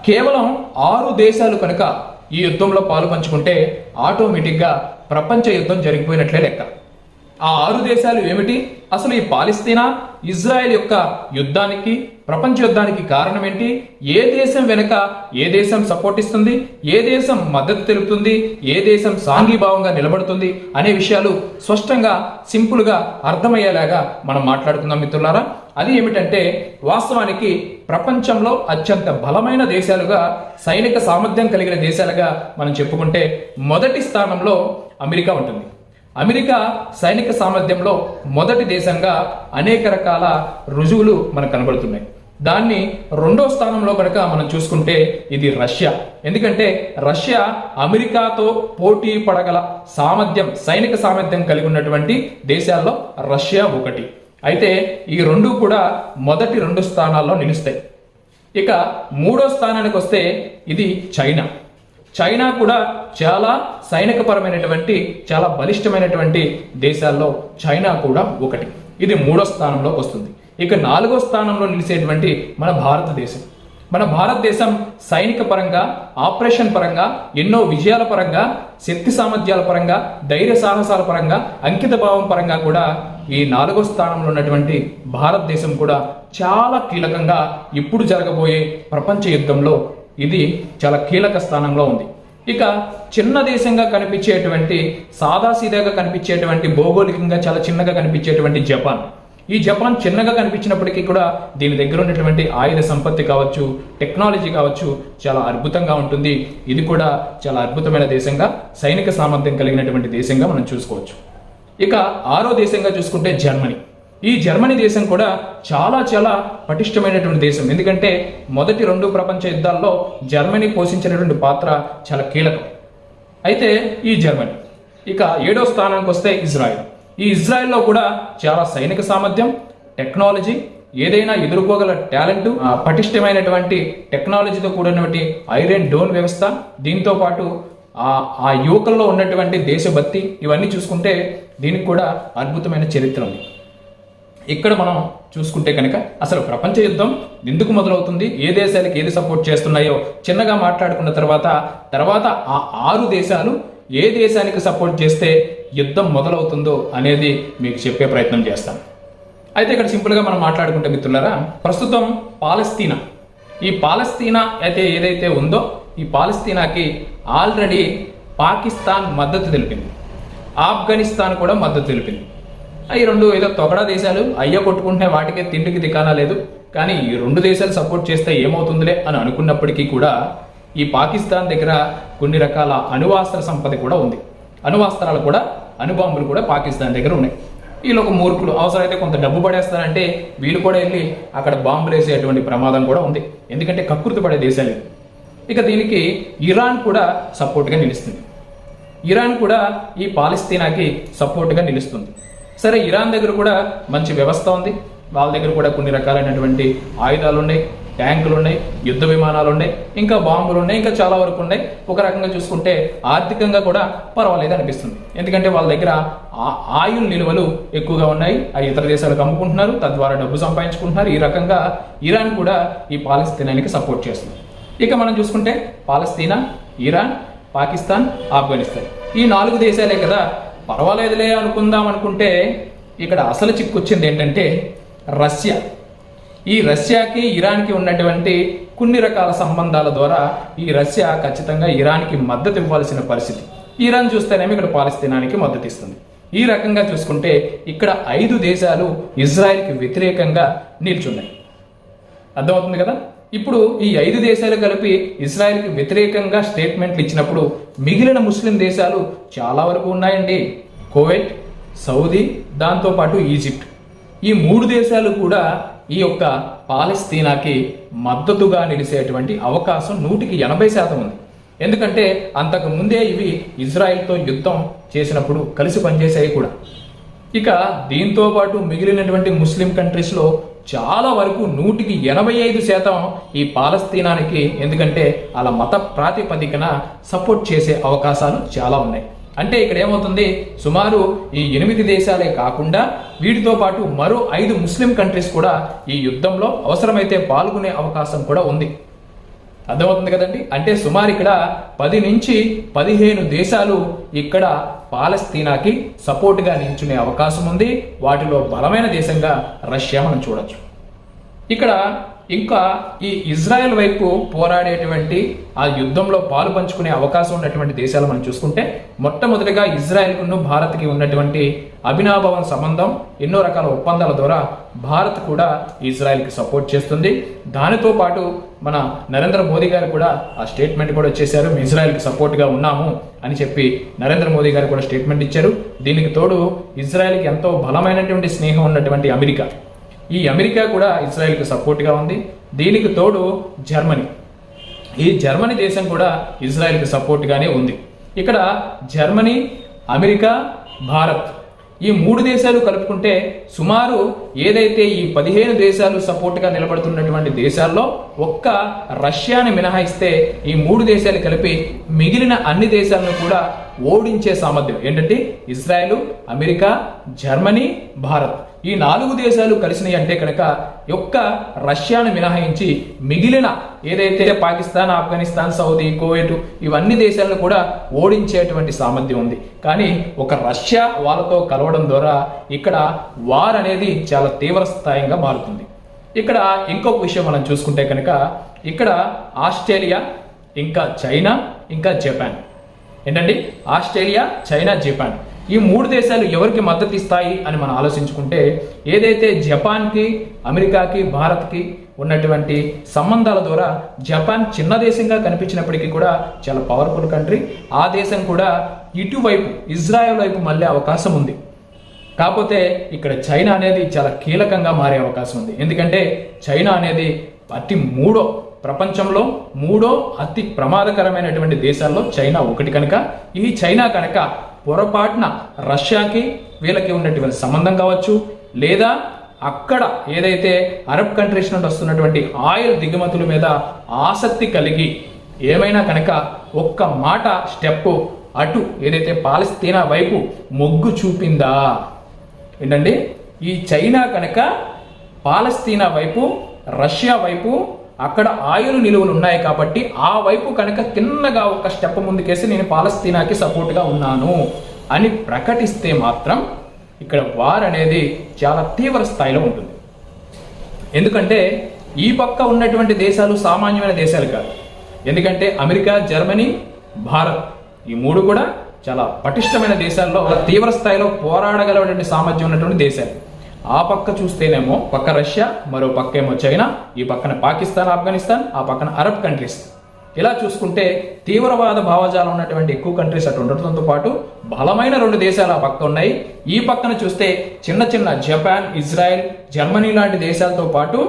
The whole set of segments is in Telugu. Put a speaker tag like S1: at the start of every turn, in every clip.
S1: కేవలం 6 దేశాలు కనుక ఈ యుద్ధంలో పాలుపంచుకుంటే ఆటోమేటిక్గా ప్రపంచ యుద్ధం జరిగిపోయినట్లే లెక్క. ఆ 6 దేశాలు ఏమిటి? అసలు ఈ పాలస్తీనా ఇజ్రాయెల్ యొక్క యుద్ధానికి, ప్రపంచ యుద్ధానికి కారణం ఏంటి? ఏ దేశం వెనుక ఏ దేశం సపోర్ట్ ఇస్తుంది, ఏ దేశం మద్దతు తెలుపుతుంది, ఏ దేశం సాంఘీభావంగా నిలబడుతుంది అనే విషయాలు స్పష్టంగా సింపుల్గా అర్థమయ్యేలాగా మనం మాట్లాడుకుందాం మిత్రులారా. అది ఏమిటంటే, వాస్తవానికి ప్రపంచంలో అత్యంత బలమైన దేశాలుగా, సైనిక సామర్థ్యం కలిగిన దేశాలుగా మనం చెప్పుకుంటే మొదటి స్థానంలో అమెరికా ఉంటుంది. అమెరికా సైనిక సామర్థ్యంలో మొదటి దేశంగా అనేక రకాల రుజువులు మనకు కనబడుతున్నాయి. దాన్ని రెండో స్థానంలో కనుక మనం చూసుకుంటే ఇది రష్యా. ఎందుకంటే రష్యా అమెరికాతో పోటీ పడగల సామర్థ్యం, సైనిక సామర్థ్యం కలిగి ఉన్నటువంటి దేశాల్లో రష్యా ఒకటి. అయితే ఈ రెండు కూడా మొదటి 2 స్థానాల్లో నిలుస్తాయి. ఇక మూడో స్థానానికి వస్తే ఇది చైనా. చైనా కూడా చాలా సైనికపరమైనటువంటి, చాలా బలిష్టమైనటువంటి దేశాల్లో చైనా కూడా ఒకటి. ఇది 3వ స్థానంలోకి వస్తుంది. ఇక 4వ స్థానంలో నిలిచేటువంటి మన భారతదేశం. మన భారతదేశం సైనిక పరంగా, ఆపరేషన్ పరంగా, ఎన్నో విజయాల పరంగా, శక్తి సామర్థ్యాల పరంగా, ధైర్య సాహసాల పరంగా, అంకిత భావం పరంగా కూడా ఈ 4వ స్థానంలో ఉన్నటువంటి భారతదేశం కూడా చాలా కీలకంగా ఇప్పుడు జరగబోయే ప్రపంచ యుద్ధంలో ఇది చాలా కీలక స్థానంలో ఉంది. ఇక చిన్న దేశంగా కనిపించేటువంటి, సాదాసీదాగా కనిపించేటువంటి, భౌగోళికంగా చాలా చిన్నగా కనిపించేటువంటి జపాన్. ఈ జపాన్ చిన్నగా కనిపించినప్పటికీ కూడా దీని దగ్గర ఉన్నటువంటి ఆయుధ సంపత్తి కావచ్చు, టెక్నాలజీ కావచ్చు చాలా అద్భుతంగా ఉంటుంది. ఇది కూడా చాలా అద్భుతమైన దేశంగా, సైనిక సామర్థ్యం కలిగినటువంటి దేశంగా మనం చూసుకోవచ్చు. ఇక 6వ దేశంగా చూసుకుంటే జర్మనీ. ఈ జర్మనీ దేశం కూడా చాలా చాలా పటిష్టమైనటువంటి దేశం. ఎందుకంటే మొదటి 2 ప్రపంచ యుద్ధాల్లో జర్మనీ పోషించినటువంటి పాత్ర చాలా కీలకం. అయితే ఈ జర్మనీ. ఇక 7వ స్థానానికి వస్తే ఇజ్రాయెల్. ఈ ఇజ్రాయెల్లో కూడా చాలా సైనిక సామర్థ్యం, టెక్నాలజీ, ఏదైనా ఎదుర్కోగల టాలెంట్, పటిష్టమైనటువంటి టెక్నాలజీతో కూడినటువంటి ఐరన్ డోన్ వ్యవస్థ, దీంతో పాటు ఆ యువకుల్లో ఉన్నటువంటి దేశభక్తి, ఇవన్నీ చూసుకుంటే దీనికి కూడా అద్భుతమైన చరిత్ర ఉంది. ఇక్కడ మనం చూసుకుంటే కనుక అసలు ప్రపంచ యుద్ధం ఎందుకు మొదలవుతుంది, ఏ దేశాలకు ఏది సపోర్ట్ చేస్తున్నాయో చిన్నగా మాట్లాడుకున్న తర్వాత ఆ 6 దేశాలు ఏ దేశానికి సపోర్ట్ చేస్తే యుద్ధం మొదలవుతుందో అనేది మీకు చెప్పే ప్రయత్నం చేస్తాను. అయితే ఇక్కడ సింపుల్గా మనం మాట్లాడుకుంటే మిత్రులారా, ప్రస్తుతం పాలస్తీనా, ఈ పాలస్తీనా అయితే ఏదైతే ఉందో ఈ పాలస్తీనాకి ఆల్రెడీ పాకిస్తాన్ మద్దతు తెలిపింది, ఆఫ్ఘనిస్తాన్ కూడా మద్దతు తెలిపింది. ఈ 2 ఏదో తొగడా దేశాలు అయ్య కొట్టుకుంటే వాటికే తిండికి దికానా లేదు, కానీ ఈ 2 దేశాలు సపోర్ట్ చేస్తే ఏమవుతుందిలే అని అనుకున్నప్పటికీ కూడా ఈ పాకిస్తాన్ దగ్గర కొన్ని రకాల అణువాస్త్ర సంపద కూడా ఉంది. అణువాస్త్రాలు కూడా, అణుబాంబులు కూడా పాకిస్తాన్ దగ్గర ఉన్నాయి. వీళ్ళు ఒక మూర్ఖులు, అవసరమైతే కొంత డబ్బు పడేస్తారంటే వీళ్ళు కూడా వెళ్ళి అక్కడ బాంబులు వేసేటువంటి ప్రమాదం కూడా ఉంది. ఎందుకంటే కకృతి పడే దేశాలు. ఇక దీనికి ఇరాన్ కూడా సపోర్ట్గా నిలుస్తుంది. ఇరాన్ కూడా ఈ పాలస్తీనాకి సపోర్ట్గా నిలుస్తుంది. సరే, ఇరాన్ దగ్గర కూడా మంచి వ్యవస్థ ఉంది. వాళ్ళ దగ్గర కూడా కొన్ని రకాలైనటువంటి ఆయుధాలు ఉన్నాయి, ట్యాంకులు ఉన్నాయి, యుద్ధ విమానాలు ఉన్నాయి, ఇంకా బాంబులు ఉన్నాయి, ఇంకా చాలా వరకు ఉన్నాయి. ఒక రకంగా చూసుకుంటే ఆర్థికంగా కూడా పర్వాలేదు అనిపిస్తుంది. ఎందుకంటే వాళ్ళ దగ్గర ఆయుల్ నిల్వలు ఎక్కువగా ఉన్నాయి. ఆ ఇతర దేశాలకు అమ్ముకుంటున్నారు, తద్వారా డబ్బు సంపాదించుకుంటున్నారు. ఈ రకంగా ఇరాన్ కూడా ఈ పాలస్తీనానికి సపోర్ట్ చేస్తుంది. ఇక మనం చూసుకుంటే పాలస్తీనా, ఇరాన్, పాకిస్తాన్, ఆఫ్ఘనిస్తాన్ ఈ 4 దేశాలే కదా, పర్వాలేదులే అనుకుందాం అనుకుంటే ఇక్కడ అసలు చిక్కొచ్చింది ఏంటంటే రష్యా. ఈ రష్యాకి ఇరాన్కి ఉన్నటువంటి కొన్ని రకాల సంబంధాల ద్వారా ఈ రష్యా ఖచ్చితంగా ఇరాన్కి మద్దతు ఇవ్వాల్సిన పరిస్థితి. ఇరాన్ చూస్తేనేమో ఇక్కడ పాలస్తీనానికి మద్దతు ఇస్తుంది. ఈ రకంగా చూసుకుంటే ఇక్కడ 5 దేశాలు ఇజ్రాయెల్కి వ్యతిరేకంగా నిల్చున్నాయి. అర్థమవుతుంది కదా. ఇప్పుడు ఈ 5 దేశాలు కలిపి ఇజ్రాయెల్కి వ్యతిరేకంగా స్టేట్మెంట్లు ఇచ్చినప్పుడు మిగిలిన ముస్లిం దేశాలు చాలా వరకు ఉన్నాయండి. కువైట్, సౌదీ, దాంతోపాటు ఈజిప్ట్. ఈ 3 దేశాలు కూడా ఈ యొక్క పాలస్తీనాకి మద్దతుగా నిలిచేటువంటి అవకాశం 180% ఉంది. ఎందుకంటే అంతకు ముందే ఇవి ఇజ్రాయెల్తో యుద్ధం చేసినప్పుడు కలిసి పనిచేసాయి కూడా. ఇక దీంతో పాటు మిగిలినటువంటి ముస్లిం కంట్రీస్లో చాలా వరకు 185% ఈ పాలస్తీనానికి, ఎందుకంటే అలా మత ప్రాతిపదికన సపోర్ట్ చేసే అవకాశాలు చాలా ఉన్నాయి. అంటే ఇక్కడ ఏమవుతుంది, సుమారు ఈ 8 దేశాలే కాకుండా వీటితో పాటు మరో 5 ముస్లిం కంట్రీస్ కూడా ఈ యుద్ధంలో అవసరమైతే పాల్గొనే అవకాశం కూడా ఉంది. అర్థమవుతుంది కదండి. అంటే సుమారు ఇక్కడ 10 నుంచి 15 దేశాలు ఇక్కడ పాలస్తీనాకి సపోర్ట్గా నిల్చునే అవకాశం ఉంది. వాటిలో బలమైన దేశంగా రష్యా మనం చూడొచ్చు. ఇక్కడ ఇంకా ఈ ఇజ్రాయెల్ వైపు పోరాడేటువంటి ఆ యుద్ధంలో పాలు పంచుకునే అవకాశం ఉన్నటువంటి దేశాలు మనం చూసుకుంటే, మొట్టమొదటిగా ఇజ్రాయెల్కును భారత్కి ఉన్నటువంటి అభినాభావం సంబంధం, ఎన్నో రకాల ఒప్పందాల ద్వారా భారత్ కూడా ఇజ్రాయెల్కి సపోర్ట్ చేస్తుంది. దానితో పాటు మన నరేంద్ర మోదీ గారు కూడా ఆ స్టేట్మెంట్ కూడా చేశారు, మేము ఇజ్రాయెల్కి సపోర్ట్గా ఉన్నాము అని చెప్పి నరేంద్ర మోదీ గారు కూడా స్టేట్మెంట్ ఇచ్చారు. దీనికి తోడు ఇజ్రాయెల్కి ఎంతో బలమైనటువంటి స్నేహం ఉన్నటువంటి అమెరికా, ఈ అమెరికా కూడా ఇజ్రాయెల్కి సపోర్ట్గా ఉంది. దీనికి తోడు జర్మనీ, ఈ జర్మనీ దేశం కూడా ఇజ్రాయెల్కి సపోర్ట్గానే ఉంది. ఇక్కడ జర్మనీ, అమెరికా, భారత్ ఈ 3 దేశాలు కలుపుకుంటే సుమారు ఏదైతే ఈ 15 దేశాలు సపోర్ట్గా నిలబడుతున్నటువంటి దేశాల్లో ఒక్క రష్యాని మినహాయిస్తే ఈ 3 దేశాలు కలిపి మిగిలిన అన్ని దేశాలను కూడా ఓడించే సామర్థ్యం ఏంటంటే ఇజ్రాయెల్, అమెరికా, జర్మనీ, భారత్ ఈ 4 దేశాలు కలిసినాయి అంటే కనుక ఒక్క రష్యాను మినహాయించి మిగిలిన ఏదైతే పాకిస్తాన్, ఆఫ్ఘనిస్తాన్, సౌదీ, కువైట్ ఇవన్నీ దేశాలను కూడా ఓడించేటువంటి సామర్థ్యం ఉంది. కానీ ఒక రష్యా వాళ్ళతో కలవడం ద్వారా ఇక్కడ వార్ అనేది చాలా తీవ్ర స్థాయిగా మారుతుంది. ఇక్కడ ఇంకొక విషయం మనం చూసుకుంటే కనుక ఇక్కడ ఆస్ట్రేలియా, ఇంకా చైనా, ఇంకా జపాన్ ఏంటండి, ఆస్ట్రేలియా, చైనా, జపాన్ ఈ 3 దేశాలు ఎవరికి మద్దతు ఇస్తాయి అని మనం ఆలోచించుకుంటే, ఏదైతే జపాన్కి, అమెరికాకి, భారత్కి ఉన్నటువంటి సంబంధాల ద్వారా జపాన్ చిన్న దేశంగా కనిపించినప్పటికీ కూడా చాలా పవర్ఫుల్ కంట్రీ, ఆ దేశం కూడా ఇటువైపు ఇజ్రాయెల్ వైపు మళ్ళీ అవకాశం ఉంది. కాకపోతే ఇక్కడ చైనా అనేది చాలా కీలకంగా మారే అవకాశం ఉంది. ఎందుకంటే చైనా అనేది ప్రపంచంలో మూడో అతి ప్రమాదకరమైనటువంటి దేశాల్లో చైనా ఒకటి కనుక, ఈ చైనా కనుక పొరపాటున రష్యాకి వీళ్ళకి ఉన్నటువంటి సంబంధం కావచ్చు, లేదా అక్కడ ఏదైతే అరబ్ కంట్రీస్ నుండి వస్తున్నటువంటి ఆయిల్ దిగుమతుల మీద ఆసక్తి కలిగి ఏమైనా కనుక ఒక్క మాట స్టెప్ అటు ఏదైతే పాలస్తీనా వైపు మొగ్గు చూపిందా ఏంటండి, ఈ చైనా కనుక పాలస్తీనా వైపు, రష్యా వైపు అక్కడ ఆయిల్ నిలువలు ఉన్నాయి కాబట్టి ఆ వైపు కనుక తిన్నగా ఒక స్టెప్ ముందుకేసి నేను పాలస్తీనాకి సపోర్ట్గా ఉన్నాను అని ప్రకటిస్తే మాత్రం ఇక్కడ వార్ అనేది చాలా తీవ్ర స్థాయిలో ఉంటుంది. ఎందుకంటే ఈ పక్క ఉన్నటువంటి దేశాలు సామాన్యమైన దేశాలు కాదు. ఎందుకంటే అమెరికా, జర్మనీ, భారత్ ఈ 3 కూడా చాలా పటిష్టమైన దేశాల్లో తీవ్ర స్థాయిలో పోరాడగలటువంటి సామర్థ్యం ఉన్నటువంటి దేశాలు. ఆ పక్క చూస్తేనేమో పక్క రష్యా, మరో పక్క ఏమో చైనా, ఈ పక్కన పాకిస్తాన్, ఆఫ్ఘనిస్తాన్, ఆ పక్కన అరబ్ కంట్రీస్. ఇలా చూసుకుంటే తీవ్రవాద భావజాలం ఉన్నటువంటి ఎక్కువ కంట్రీస్ అటు ఉండటంతో పాటు బలమైన 2 దేశాలు ఆ పక్క ఉన్నాయి. ఈ పక్కన చూస్తే చిన్న చిన్న జపాన్, ఇజ్రాయెల్, జర్మనీ లాంటి దేశాలతో పాటు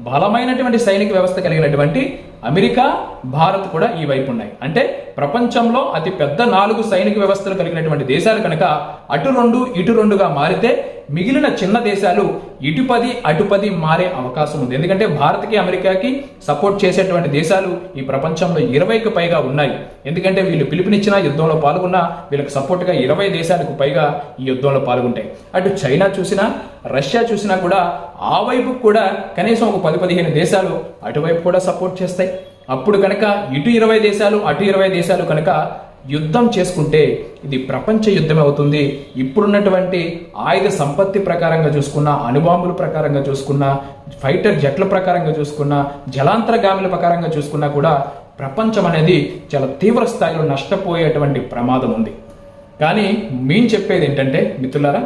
S1: బలమైనటువంటి సైనిక వ్యవస్థ కలిగినటువంటి అమెరికా, భారత్ కూడా ఈ వైపు ఉన్నాయి. అంటే ప్రపంచంలో అతి పెద్ద 4 సైనిక వ్యవస్థలు కలిగినటువంటి దేశాలు కనుక అటు 2 ఇటు 2గా మారితే మిగిలిన చిన్న దేశాలు ఇటు 10 అటు 10 మారే అవకాశం ఉంది. ఎందుకంటే భారత్కి, అమెరికాకి సపోర్ట్ చేసేటువంటి దేశాలు ఈ ప్రపంచంలో 20కి పైగా ఉన్నాయి. ఎందుకంటే వీళ్ళు పిలుపునిచ్చిన యుద్ధంలో పాల్గొన్నా వీళ్ళకి సపోర్ట్గా 20 దేశాలకు పైగా ఈ యుద్ధంలో పాల్గొంటాయి. అటు చైనా చూసినా, రష్యా చూసినా కూడా ఆ వైపు కూడా కనీసం ఒక 10-15 దేశాలు అటువైపు కూడా సపోర్ట్ చేస్తాయి. అప్పుడు కనుక ఇటు 20 దేశాలు అటు 20 దేశాలు కనుక యుద్ధం చేసుకుంటే ఇది ప్రపంచ యుద్ధం అవుతుంది. ఇప్పుడున్నటువంటి ఆయుధ సంపత్తి ప్రకారంగా చూసుకున్నా, అణుబాంబుల ప్రకారంగా చూసుకున్నా, ఫైటర్ జట్ల ప్రకారంగా చూసుకున్నా, జలాంతరగాముల ప్రకారంగా చూసుకున్నా కూడా ప్రపంచం అనేది చాలా తీవ్ర స్థాయిలో నష్టపోయేటువంటి ప్రమాదం ఉంది. కానీ మేము చెప్పేది ఏంటంటే మిత్రులారా,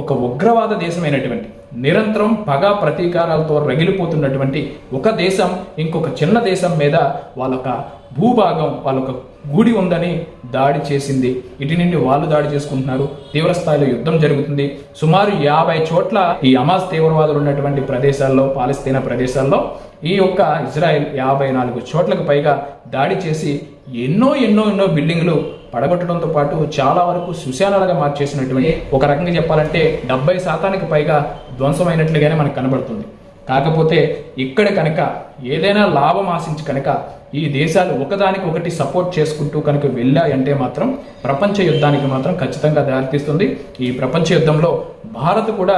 S1: ఒక ఉగ్రవాద దేశమైనటువంటి నిరంతరం పగ ప్రతీకారాలతో రగిలిపోతున్నటువంటి ఒక దేశం ఇంకొక చిన్న దేశం మీద వాళ్ళొక భూభాగం, వాళ్ళొక గుడి ఉందని దాడి చేసింది. ఇటు నుండి వాళ్ళు దాడి చేసుకుంటున్నారు. తీవ్ర స్థాయిలో యుద్ధం జరుగుతుంది. సుమారు 50 చోట్ల ఈ హమాస్ తీవ్రవాదులు ఉన్నటువంటి ప్రదేశాల్లో, పాలస్తీనా ప్రదేశాల్లో ఈ యొక్క ఇజ్రాయెల్ 54 చోట్లకు పైగా దాడి చేసి ఎన్నో బిల్డింగ్లు పడగొట్టడంతో పాటు చాలా వరకు శ్మశానాలుగా మార్చేసినటువంటి, ఒక రకంగా చెప్పాలంటే 70% పైగా ధ్వంసమైనట్లుగానే మనకు కనబడుతుంది. కాకపోతే ఇక్కడ కనుక ఏదైనా లాభం ఆశించి కనుక ఈ దేశాలు ఒకదానికి ఒకటి సపోర్ట్ చేసుకుంటూ కనుక వెళ్ళాయంటే మాత్రం ప్రపంచ యుద్ధానికి మాత్రం ఖచ్చితంగా దారితీస్తుంది. ఈ ప్రపంచ యుద్ధంలో భారత్ కూడా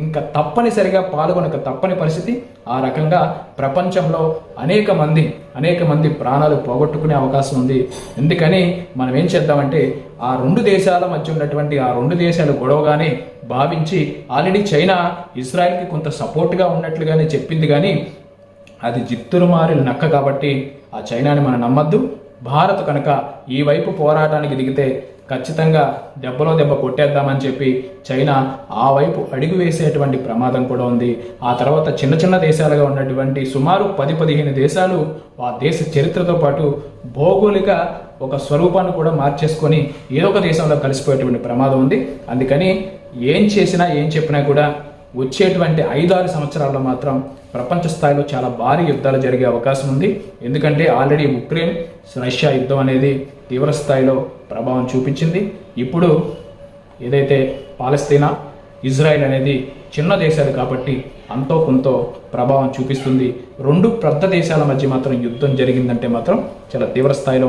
S1: ఇంకా తప్పనిసరిగా పాల్గొనక తప్పని పరిస్థితి. ఆ రకంగా ప్రపంచంలో అనేక మంది ప్రాణాలు పోగొట్టుకునే అవకాశం ఉంది. ఎందుకని మనం ఏం చేద్దామంటే ఆ రెండు దేశాల మధ్య ఉన్నటువంటి ఆ రెండు దేశాలు గొడవగానే భావించి ఆల్రెడీ చైనా ఇజ్రాయెల్కి కొంత సపోర్ట్గా ఉన్నట్లుగానే చెప్పింది, కానీ అది జిత్తురుమారిన నక్క కాబట్టి ఆ చైనాని మనం నమ్మద్దు. భారత్ కనుక ఈ వైపు పోరాటానికి దిగితే ఖచ్చితంగా దెబ్బలో దెబ్బ కొట్టేద్దామని చెప్పి చైనా ఆ వైపు అడుగు వేసేటువంటి ప్రమాదం కూడా ఉంది. ఆ తర్వాత చిన్న చిన్న దేశాలుగా ఉన్నటువంటి సుమారు 10-15 దేశాలు ఆ దేశ చరిత్రతో పాటు భౌగోళిక ఒక స్వరూపాన్ని కూడా మార్చేసుకొని ఏదో ఒక దేశంలో కలిసిపోయేటువంటి ప్రమాదం ఉంది. అందుకని ఏం చేసినా ఏం చెప్పినా కూడా వచ్చేటువంటి 5-6 సంవత్సరాల్లో మాత్రం ప్రపంచ స్థాయిలో చాలా భారీ యుద్ధాలు జరిగే అవకాశం ఉంది. ఎందుకంటే ఆల్రెడీ ఉక్రెయిన్ రష్యా యుద్ధం అనేది తీవ్ర స్థాయిలో ప్రభావం చూపించింది. ఇప్పుడు ఏదైతే పాలస్తీనా ఇజ్రాయెల్ అనేది చిన్న దేశాలు కాబట్టి అంతో కొంత ప్రభావం చూపిస్తుంది. రెండు పెద్ద దేశాల మధ్య మాత్రం యుద్ధం జరిగిందంటే మాత్రం చాలా తీవ్ర స్థాయిలో